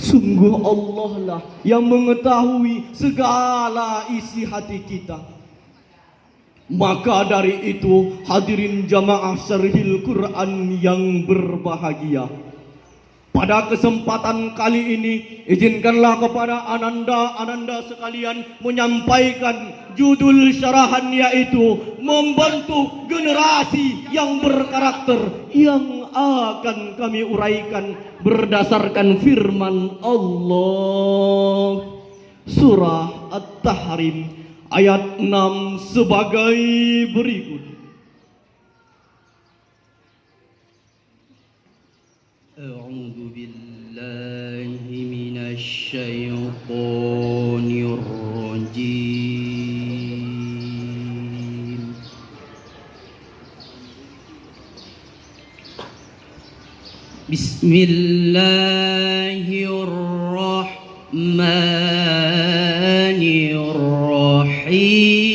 Sungguh Allah lah yang mengetahui segala isi hati kita. Maka dari itu, hadirin jamaah Syarhil Quran yang berbahagia, pada kesempatan kali ini izinkanlah kepada ananda sekalian menyampaikan judul syarahan, yaitu membentuk generasi yang berkarakter, yang akan kami uraikan berdasarkan firman Allah surah At-Tahrim ayat 6 sebagai berikut. A'udzu billahi minasy syaithanir rajim. Bismillahirrahmanirrahim.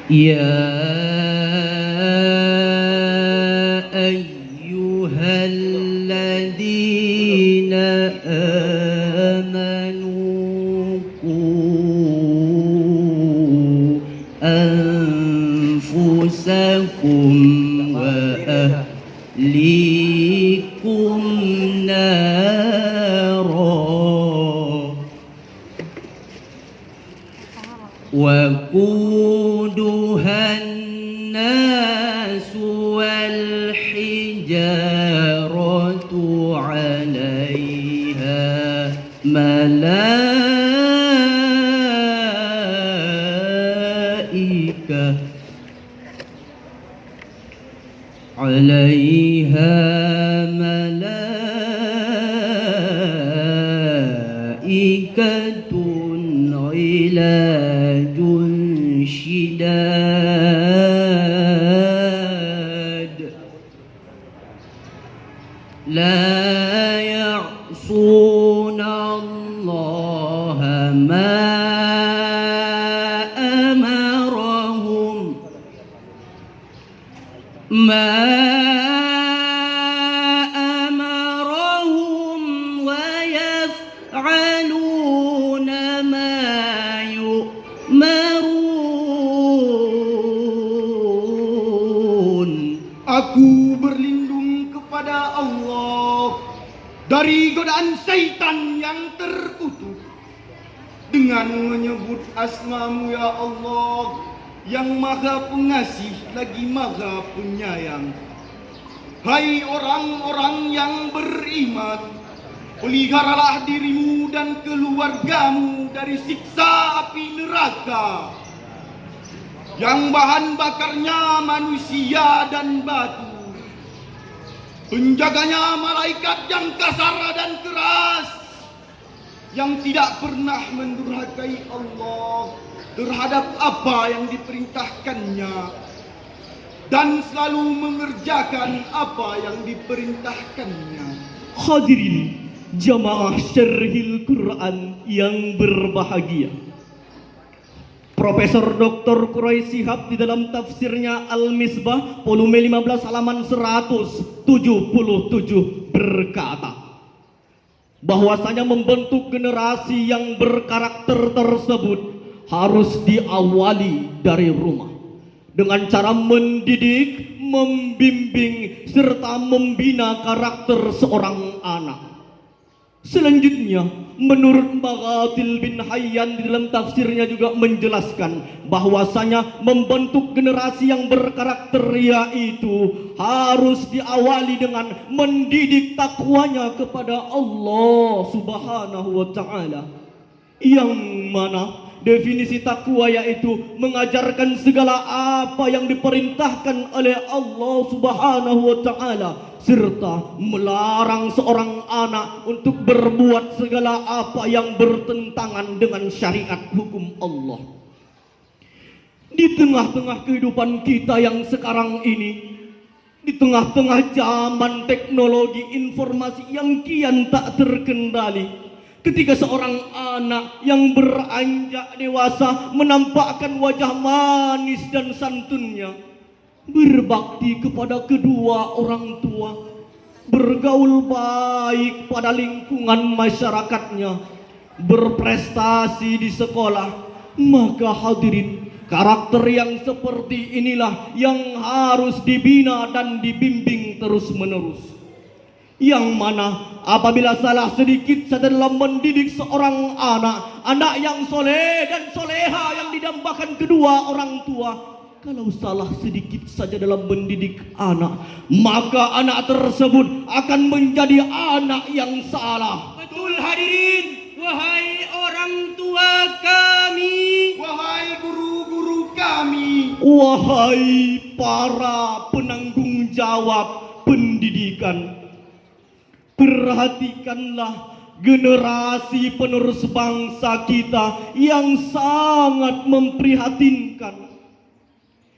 Ya ayyuhalladzina amanu qu anfusakum wa ahlikum nara wa quduhan nasu wal hijaratu 'alaiha malaikatun ghilajun shidad la ya'suna Allaha ma amarahum wa yaf'aluna ma yu'marun. Aku berlindung kepada Allah dari godaan syaitan yang terkutuk dengan menyebut asma-Mu ya Allah, yang maha pengasih lagi maha penyayang. Hai orang-orang yang beriman, peliharalah dirimu dan keluargamu dari siksa api neraka yang bahan bakarnya manusia dan batu. Penjaganya malaikat yang kasar dan keras, yang tidak pernah mendurhakai Allah terhadap apa yang diperintahkannya dan selalu mengerjakan apa yang diperintahkannya. Hadirin jamaah Syarhil Quran yang berbahagia, Profesor Dr. Quraisy Shihab di dalam tafsirnya Al-Misbah volume 15 halaman 177 berkata bahwasanya membentuk generasi yang berkarakter tersebut harus diawali dari rumah dengan cara mendidik, membimbing serta membina karakter seorang anak. Selanjutnya, menurut Maghathil bin Hayyan di dalam tafsirnya juga menjelaskan bahwasanya membentuk generasi yang berkarakter yaitu harus diawali dengan mendidik takwanya kepada Allah Subhanahu wa taala, yang mana definisi takwa yaitu mengajarkan segala apa yang diperintahkan oleh Allah Subhanahu wa taala serta melarang seorang anak untuk berbuat segala apa yang bertentangan dengan syariat hukum Allah. Di tengah-tengah kehidupan kita yang sekarang ini, di tengah-tengah zaman teknologi informasi yang kian tak terkendali, Ketika seorang anak yang beranjak dewasa menampakkan wajah manis dan santunnya, berbakti kepada kedua orang tua, bergaul baik pada lingkungan masyarakatnya, berprestasi di sekolah, maka hadirin, karakter yang seperti inilah yang harus dibina dan dibimbing terus-menerus. Yang mana apabila salah sedikit saja dalam mendidik seorang anak yang soleh dan soleha yang didambakan kedua orang tua, kalau salah sedikit saja dalam mendidik anak, maka anak tersebut akan menjadi anak yang salah. Betul hadirin, wahai orang tua kami, Wahai guru-guru kami, Wahai para penanggung jawab pendidikan, perhatikanlah generasi penerus bangsa kita yang sangat memprihatinkan,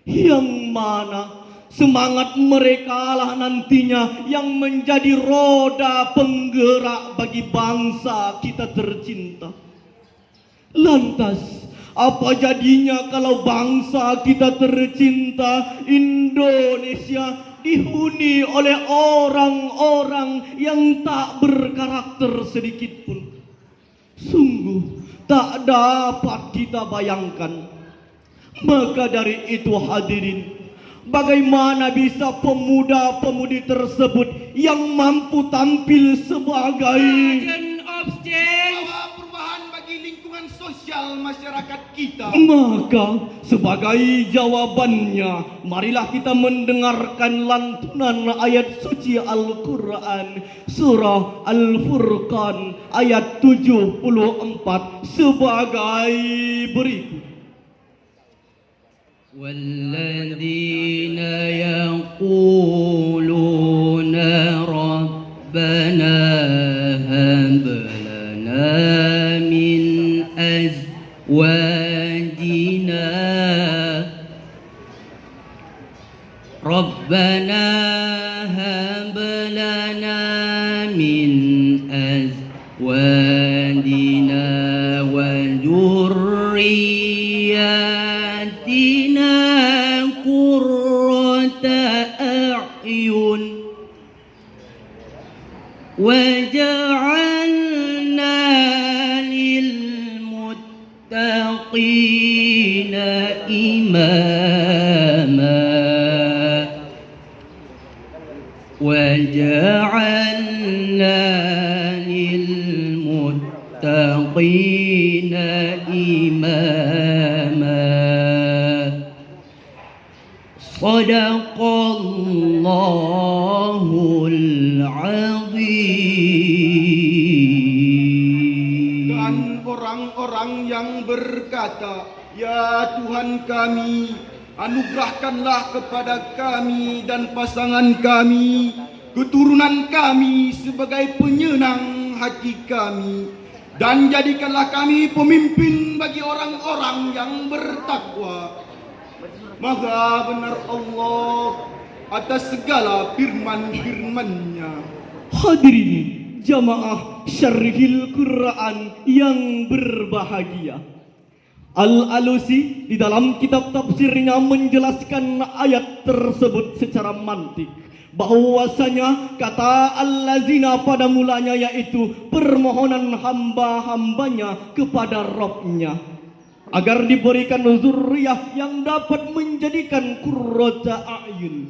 yang mana semangat mereka lah nantinya yang menjadi roda penggerak bagi bangsa kita tercinta. Lantas, apa jadinya kalau bangsa kita tercinta Indonesia dihuni oleh orang-orang yang tak berkarakter sedikit pun? Sungguh tak dapat kita bayangkan. Maka dari itu hadirin, bagaimana bisa pemuda-pemudi tersebut yang mampu tampil sebagai agent of change, bawa perubahan bagi lingkungan sosial masyarakat kita. Maka sebagai jawabannya, marilah kita mendengarkan lantunan ayat suci Al-Quran surah Al-Furqan ayat 74 sebagai berikut. والذين يقولون ربنا هب لنا من أزواجنا ربنا هب لنا من أزواجنا وذرياتنا قرة أعين وجعلنا للمتقين إماما وجعلنا للمتقين إماما صدق الله العظيم. Dan orang-orang yang berkata, Ya Tuhan kami, anugerahkanlah kepada kami dan pasangan kami, keturunan kami sebagai penyenang hati kami, dan jadikanlah kami pemimpin bagi orang-orang yang bertakwa. Maha benar Allah atas segala firman-firman-Nya. Hadirin jamaah Syarhil Quran yang berbahagia, Al-Alusi di dalam kitab tafsirnya menjelaskan ayat tersebut secara mantik, bahwasanya kata allazina pada mulanya yaitu permohonan hamba-hambanya kepada Rabb-Nya agar diberikan zurriyah yang dapat menjadikan qurrata a'yun,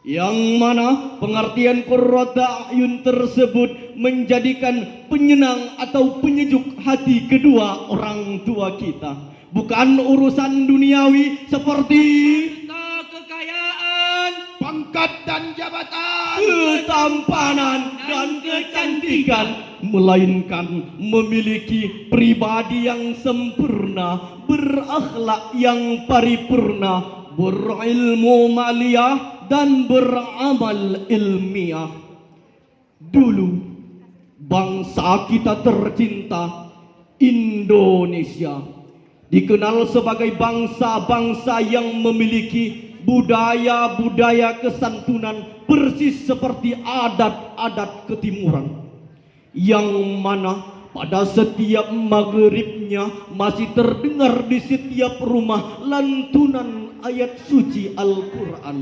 yang mana pengertian qurrata a'yun tersebut menjadikan penyenang atau penyejuk hati kedua orang tua kita, bukan urusan duniawi seperti Kekayaan, Pangkat dan jabatan, ketampanan dan kecantikan, melainkan memiliki pribadi yang sempurna, berakhlak yang paripurna, berilmu maliyah dan beramal ilmiah. Dulu bangsa kita tercinta Indonesia dikenal sebagai bangsa-bangsa yang memiliki budaya-budaya kesantunan persis seperti adat-adat ketimuran, yang mana pada setiap maghribnya masih terdengar di setiap rumah lantunan ayat suci Al-Quran.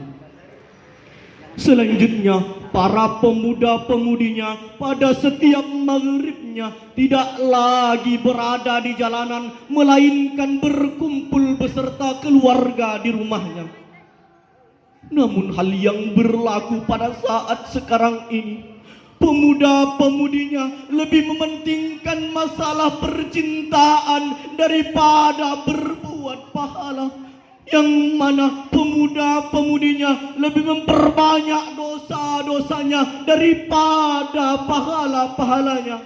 Selanjutnya, para pemuda-pemudinya pada setiap maghribnya tidak lagi berada di jalanan, melainkan berkumpul beserta keluarga di rumahnya. Namun hal yang berlaku pada saat sekarang ini, pemuda-pemudinya lebih mementingkan masalah percintaan daripada berbuat pahala. Yang mana pemuda-pemudinya lebih memperbanyak dosa-dosanya daripada pahala-pahalanya.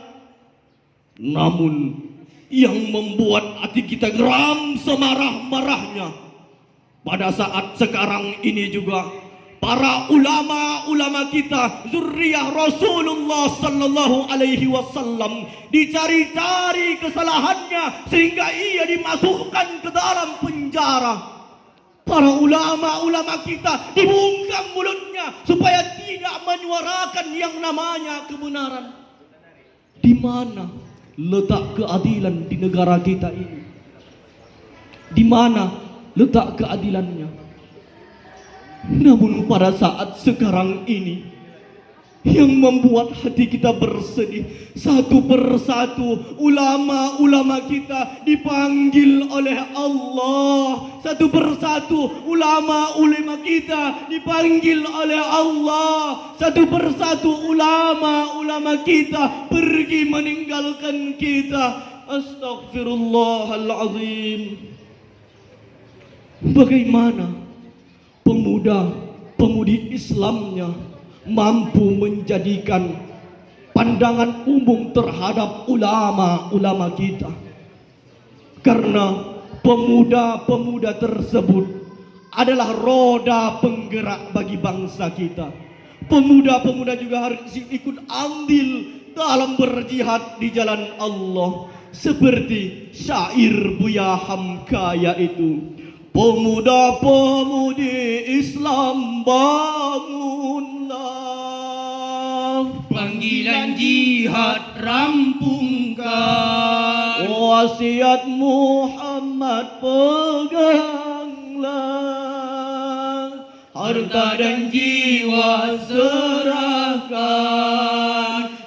Namun yang membuat hati kita geram semarah-marahnya, pada saat sekarang ini juga para ulama-ulama kita, zuriyah Rasulullah sallallahu alaihi wasallam, dicari-cari kesalahannya sehingga ia dimasukkan ke dalam penjara. Para ulama-ulama kita dibungkam mulutnya supaya tidak menyuarakan yang namanya kebenaran. Di mana letak keadilan di negara kita ini? Di mana letak keadilannya? Namun pada saat sekarang ini, yang membuat hati kita bersedih, satu persatu ulama-ulama kita dipanggil oleh Allah. Satu persatu ulama-ulama kita dipanggil oleh Allah. Satu persatu ulama-ulama kita pergi meninggalkan kita. Astaghfirullahalazim. Bagaimana pemuda-pemudi Islamnya mampu menjadikan pandangan umum terhadap ulama-ulama kita? Karena pemuda-pemuda tersebut adalah roda penggerak bagi bangsa kita. Pemuda-pemuda juga harus ikut andil dalam berjihad di jalan Allah. Seperti syair Buya Hamka, yaitu pemuda-pemudi Islam bangunlah, Panggilan jihad rampungkan, wasiat Muhammad peganglah, harta dan jiwa serahkan.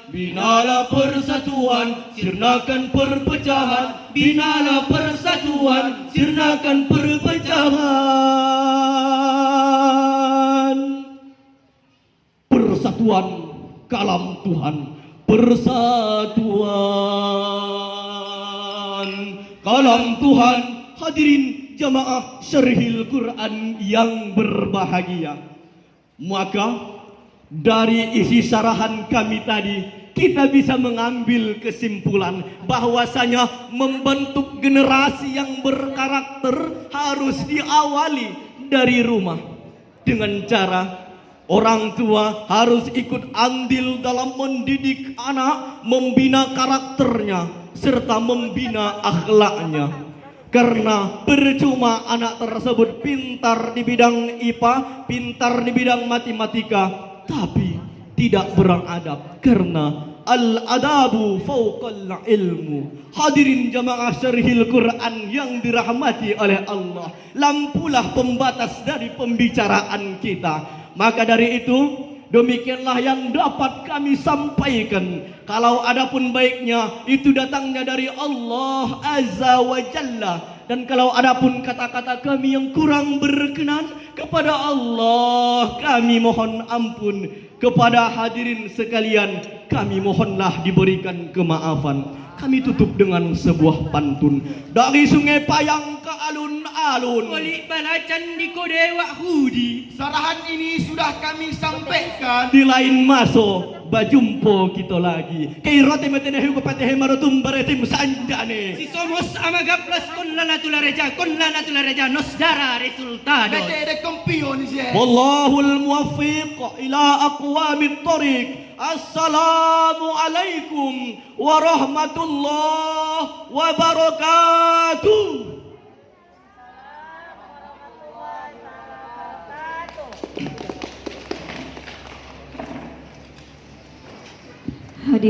Binalah persatuan, sirnakan perpecahan. Binalah persatuan, sirnakan perpecahan. persatuan kalam Tuhan, persatuan kalam Tuhan. Hadirin jamaah Syarhil Quran yang berbahagia, maka dari isi syarahan kami tadi kita bisa mengambil kesimpulan bahwasanya membentuk generasi yang berkarakter harus diawali dari rumah, dengan cara orang tua harus ikut andil dalam mendidik anak, membina karakternya serta membina akhlaknya. Karena percuma anak tersebut pintar di bidang IPA, pintar di bidang matematika, tapi tidak beradab, karena al-adabu fauqal ilmu. Hadirin jamaah Syarhil Quran yang dirahmati oleh Allah, lampulah pembatas dari pembicaraan kita. Maka dari itu, demikianlah yang dapat kami sampaikan. Kalau adapun baiknya itu datangnya dari Allah Azza wa Jalla, dan kalau adapun kata-kata kami yang kurang berkenan kepada Allah, kami mohon ampun. Kepada hadirin sekalian, kami mohonlah diberikan kemaafan. Kami tutup dengan sebuah pantun dari Sungai Payang ke alun-alun. Wali balacan di Kodewa Hudi. Sarahan ini sudah kami sampaikan. Di lain maso bajumpo kita lagi. Kay rote metene hugo patehe marotum baretim sanjane. Si somos amagaplas con la naturaleza nosdara resultado. Bete de kampiyon siya. Wallahul muwaffiq ila aqwamit thariq. Assalamu alaikum warahmatullahi wabarakatuh.